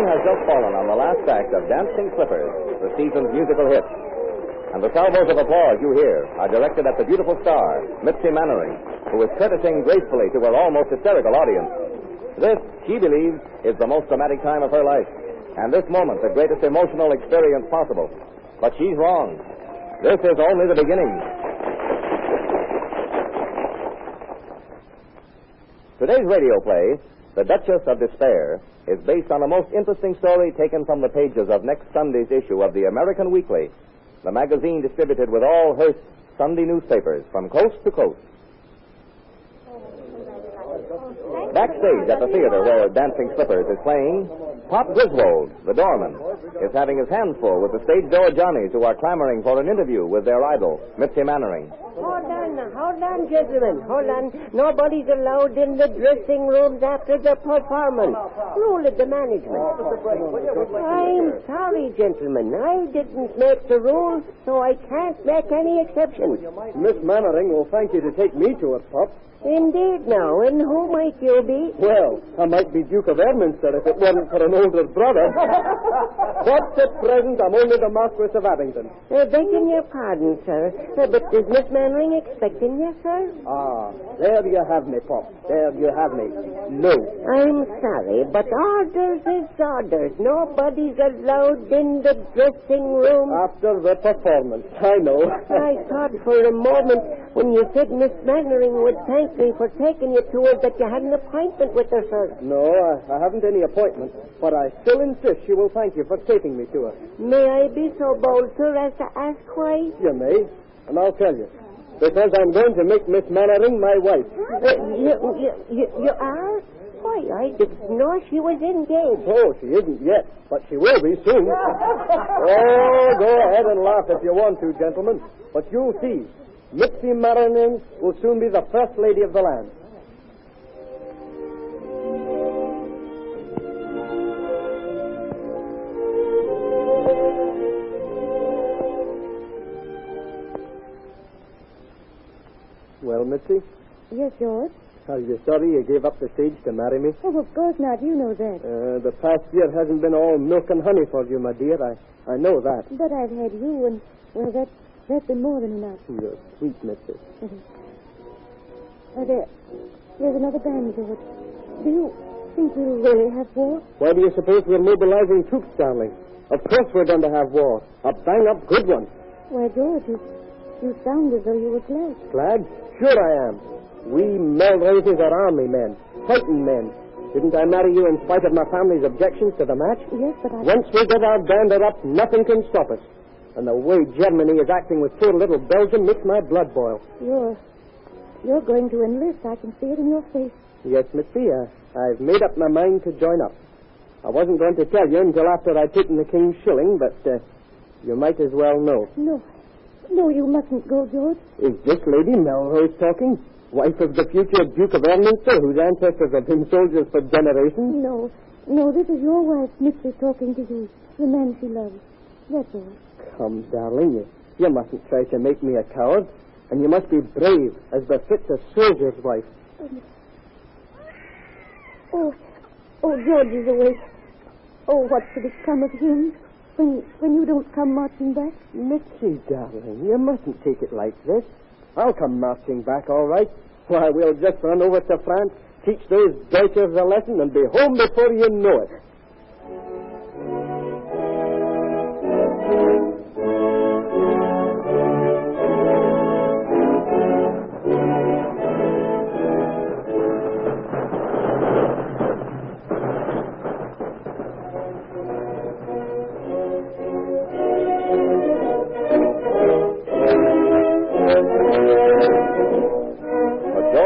has just fallen on the last act of Dancing Slippers, the season's musical hit. And the salvos of applause you hear are directed at the beautiful star, Mitzi Mannering, who is curtsing gracefully to her almost hysterical audience. This, she believes, is the most dramatic time of her life, and this moment the greatest emotional experience possible. But she's wrong. This is only the beginning. Today's radio play, The Duchess of Despair, is based on a most interesting story taken from the pages of next Sunday's issue of the American Weekly, the magazine distributed with all Heists Sunday newspapers from coast to coast. Backstage at the theater where Dancing Slippers is playing, Pop Griswold, the doorman, is having his hands full with the stage door Johnnies who are clamoring for an interview with their idol, Mitzi Mannering. Hold on, gentlemen. Hold on. Nobody's allowed in the dressing rooms after the performance. Rule of the management. I'm sorry, gentlemen. I didn't make the rules, so I can't make any exceptions. Miss Mannering will thank you to take me to it, Pop. Indeed, now. And who might you be? Well, I might be Duke of Edmundston if it wasn't for an older brother. But at present, I'm only the Marquis of Abingdon. Begging your pardon, sir. But is Miss Mannering expecting you, sir? Ah, there you have me, Pop. There you have me. No. I'm sorry, but orders is orders. Nobody's allowed in the dressing room. After the performance, I know. I thought for a moment when you said Miss Mannering would thank me for taking you to her that you had an appointment with her, sir. No, I haven't any appointment, but I still insist she will thank you for taking me to her. May I be so bold, sir, as to ask why? You may, and I'll tell you. Because I'm going to make Miss Mannering my wife. You are? Why, I didn't know she was engaged. Oh, she isn't yet, but she will be soon. Oh, go ahead and laugh if you want to, gentlemen. But you'll see. Mitzi Mannering will soon be the first lady of the land. Well, Mitzi? Yes, George? Are you sorry you gave up the stage to marry me? Oh, of course not. You know that. The past year hasn't been all milk and honey for you, my dear. I know that. But I've had you, and, well, that's been more than enough. You're sweet, Mitzi. There's another band, George. Do you think we'll really have war? Why do you suppose we're mobilizing troops, darling? Of course we're going to have war. A bang-up good one. Why, George, you sound as though you were glad. Glad? Sure I am. We Melroses are army men, fighting men. Didn't I marry you in spite of my family's objections to the match? Yes, but Once we get our dander up, nothing can stop us. And the way Germany is acting with poor little Belgium makes my blood boil. You're going to enlist. I can see it in your face. Yes, Mitzi, I've made up my mind to join up. I wasn't going to tell you until after I'd taken the king's shilling, but you might as well know. No, you mustn't go, George. Is this Lady Melrose talking? Wife of the future Duke of Edmundston, whose ancestors have been soldiers for generations? No, this is your wife, Mitzi, talking to you. The man she loves. That's all. Come, darling, you mustn't try to make me a coward. And you must be brave, as befits a soldier's wife. Oh, George is awake. Oh, what's to become of him when you don't come marching back? Mitzi, darling, you mustn't take it like this. I'll come marching back, all right. Why, we'll just run over to France, teach those Duchess a lesson, and be home before you know it.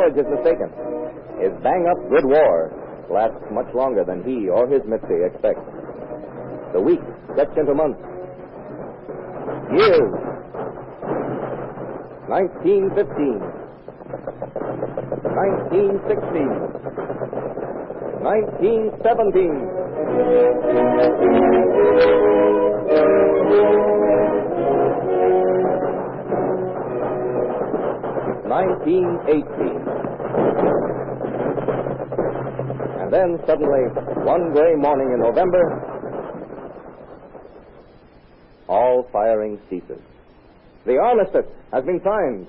Is mistaken. His bang-up good war lasts much longer than he or his Mitzi expect. The weeks stretch into months. Years. 1915. 1916. 1918. And then, suddenly, one gray morning in November, all firing ceases. The armistice has been signed.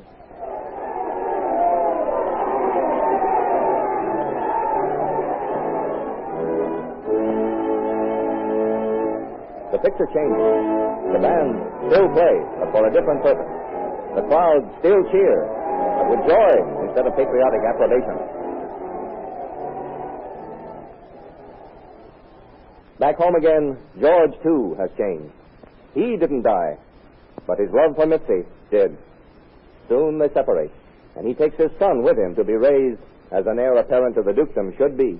The picture changes. The band still play, but for a different purpose. The crowd still cheer, but with joy instead of patriotic approbation. Back home again, George, too, has changed. He didn't die, but his love for Mitzi did. Soon they separate, and he takes his son with him to be raised as an heir apparent to the dukedom should be.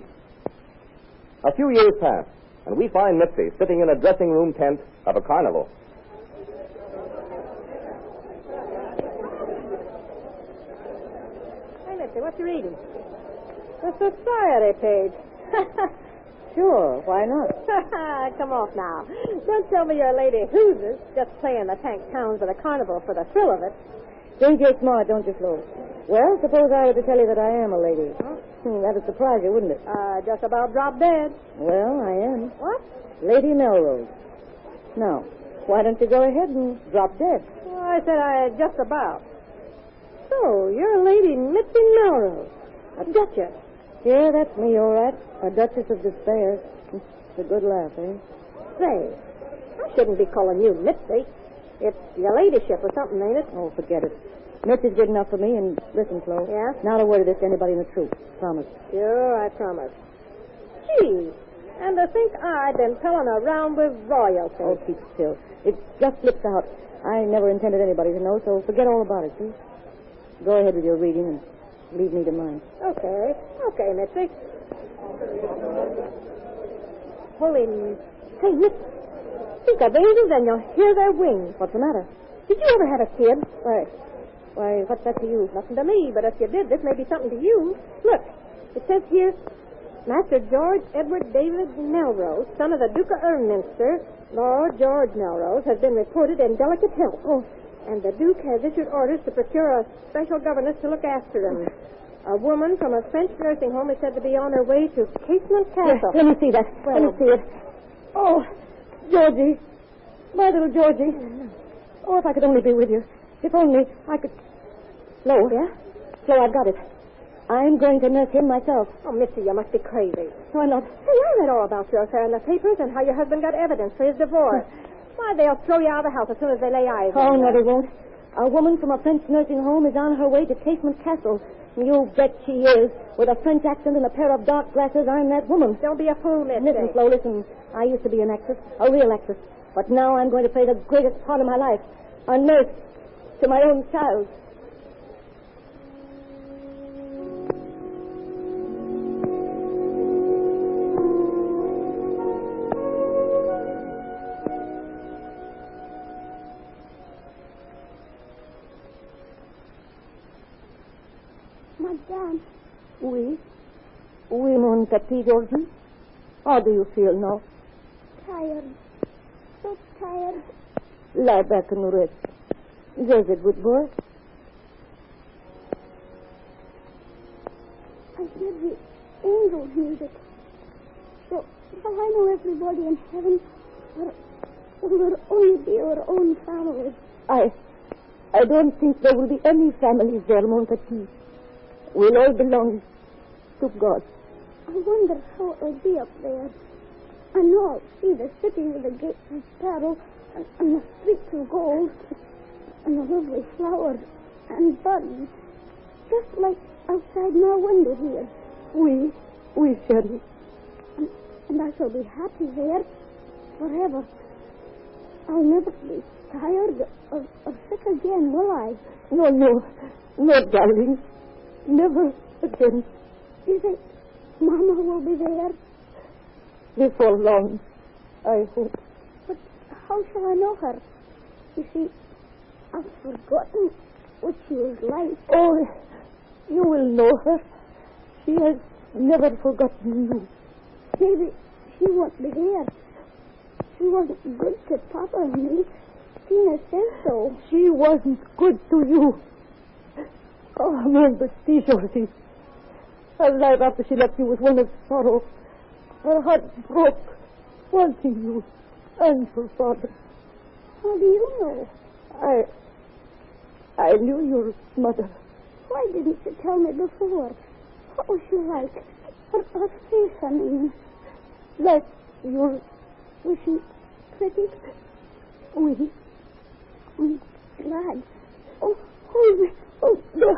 A few years pass, and we find Mitzi sitting in a dressing room tent of a carnival. Hey, Mitzi, what you reading? The society page. Sure, why not? Come off now. Don't tell me you're a lady who's just playing the tank towns of the carnival for the thrill of it. Think you're smart, don't you, Flo? Well, suppose I were to tell you that I am a lady. Huh? That'd surprise you, wouldn't it? Just about dropped dead. Well, I am. What? Lady Melrose. Now, why don't you go ahead and drop dead? Well, I said I just about. So, you're a lady Mitzi Melrose. A Duchess. Yeah, that's me, all right. A Duchess of Despair. It's a good laugh, eh? Say, I shouldn't be calling you Mitzi. It's your ladyship or something, ain't it? Oh, forget it. Mitzi's good enough for me, and listen, Flo. Yeah? Not a word of this to anybody in the troop. Promise. Sure, I promise. Gee, and to think I'd been pelling around with royalty. Oh, keep still. It just slips out. I never intended anybody to know, so forget all about it, see? Go ahead with your reading and leave me to mine. Okay, Mitzi. Holy... Hey, Mitzi, think of angels and you'll hear their wings. What's the matter? Did you ever have a kid? Why, what's that to you? Nothing to me, but if you did, this may be something to you. Look, it says here, Master George Edward David Melrose, son of the Duke of Erminster, Lord George Melrose, has been reported in delicate health. Oh. And the Duke has issued orders to procure a special governess to look after him. A woman from a French nursing home is said to be on her way to Casement Castle. Yes, let me see that. Well, let me see it. Oh, Georgie. My little Georgie. Oh, if I could only be with you. If only I could... Flo. Yeah? Flo, I've got it. I'm going to nurse him myself. Oh, Mitzi, you must be crazy. No, I'm not. Hey, I read all about your affair in the papers and how your husband got evidence for his divorce. Why, they'll throw you out of the house as soon as they lay eyes Oh, on you. no, they won't. A woman from a French nursing home is on her way to Casement Castle. You bet she is. With a French accent and a pair of dark glasses, I'm that woman. Don't be a fool, Mitzi. Listen, Flo, listen. I used to be an actress, a real actress. But now I'm going to play the greatest part of my life. A nurse to my own child. Madame. Oui, mon petit Georgie. How do you feel now? Tired. So tired. Lie back and rest. There's a good boy. I hear the angels' music. So I know everybody in heaven will only be our own family. I don't think there will be any families there, mon petit. We'll all belong to God. I wonder how it will be up there. I know I'll see the city with the gates of pearl and the streets of gold and the lovely flowers and buds, just like outside my window here. We shall. And I shall be happy there forever. I'll never be tired or sick again, will I? No, darling. Never again. Do you think Mama will be there? Before long, I hope. But how shall I know her? You see, I've forgotten what she was like. Oh, you will know her. She has never forgotten you. Maybe she won't be there. She wasn't good to Papa and me. Tina says so. She wasn't good to you. Oh, mon petit Georgie. Her life after she left you was one of sorrow. Her heart broke, wanting you and her father. How do you know? I knew your mother. Why didn't you tell me before? What was she like? Her face, I mean. Like your... Was she pretty? We... I'm glad. Oh, hold me. Oh, no.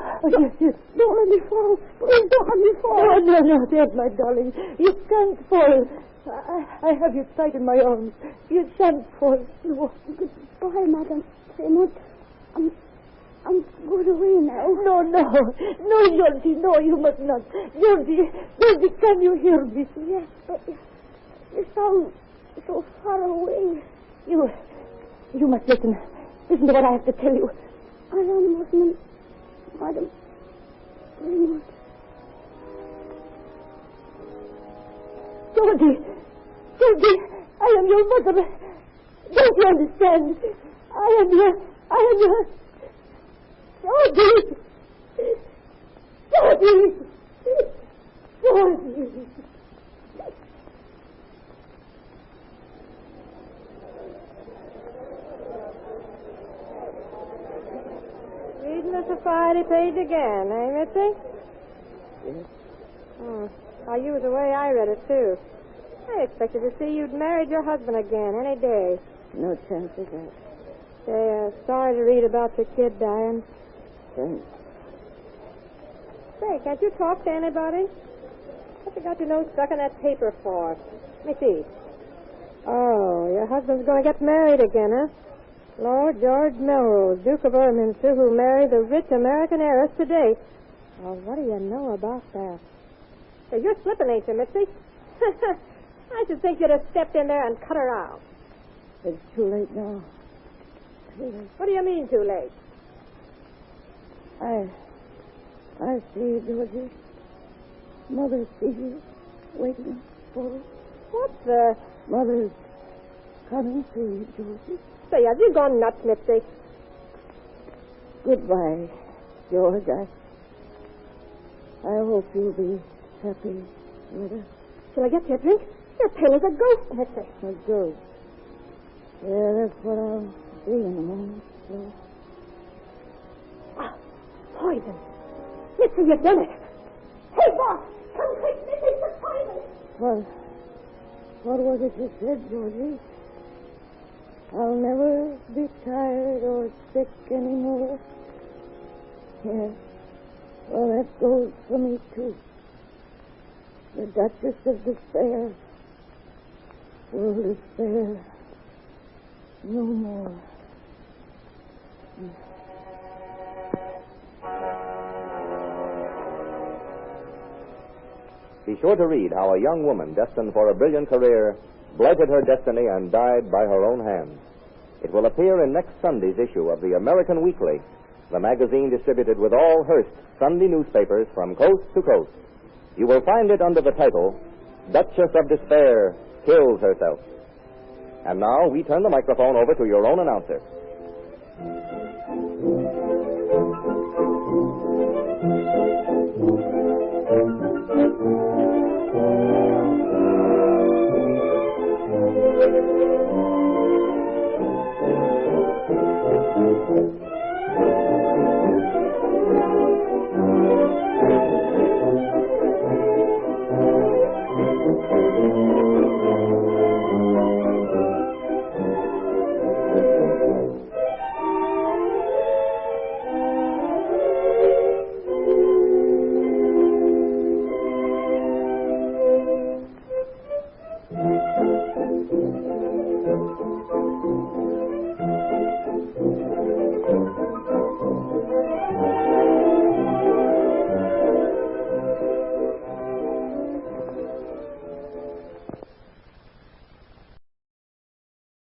Yes. Don't let me fall. Please don't let me fall. No, dear, my darling. You can't fall. I have you tight in my arms. You shan't fall. No. Goodbye, Madame Fremont. I'm going away now. No, Georgie. No, you must not. Georgie, can you hear me? Yes, but you sound so far away. You must listen. Listen to what I have to tell you. I am listening, Madame Fremont. Georgie, I am your mother. Don't you understand? I am your... Georgie! Reading the society page again, eh, Mitzi? Yes. While you was away, I read it, too. I expected to see you'd married your husband again any day. No chance of that. Sorry to read about your kid dying. Thanks. Say, can't you talk to anybody? What you got your nose stuck in that paper for? Let me see. Oh, your husband's going to get married again, huh? Lord George Melrose, Duke of Erminster, who married the rich American heiress today. Well, what do you know about that? Hey, you're slipping, ain't you, Mitzi? I should think you'd have stepped in there and cut her out. It's too late now. Too late. What do you mean, too late? I see you, Georgie. Mother sees you waiting for you. What the... Mother's coming to you, Georgie. Say, have you gone nuts, Mitzi? Goodbye, George. I hope you'll be happy with us. Shall I get you a drink? You're pale as a ghost, Mitzi. A ghost. Yeah, that's what I'll be in a moment. So. Ah, poison. Mitzi, you've done it. Hey, boss, come quick, Mitzi, it's poison. What was it you said, Georgie? I'll never be tired or sick anymore. Yeah. Well, that goes for me, too. The Duchess of Despair will despair no more. Be sure to read how a young woman destined for a brilliant career blighted her destiny and died by her own hand. It will appear in next Sunday's issue of the American Weekly, the magazine distributed with all Hearst's Sunday newspapers from coast to coast. You will find it under the title, Duchess of Despair Kills Herself. And now we turn the microphone over to your own announcer.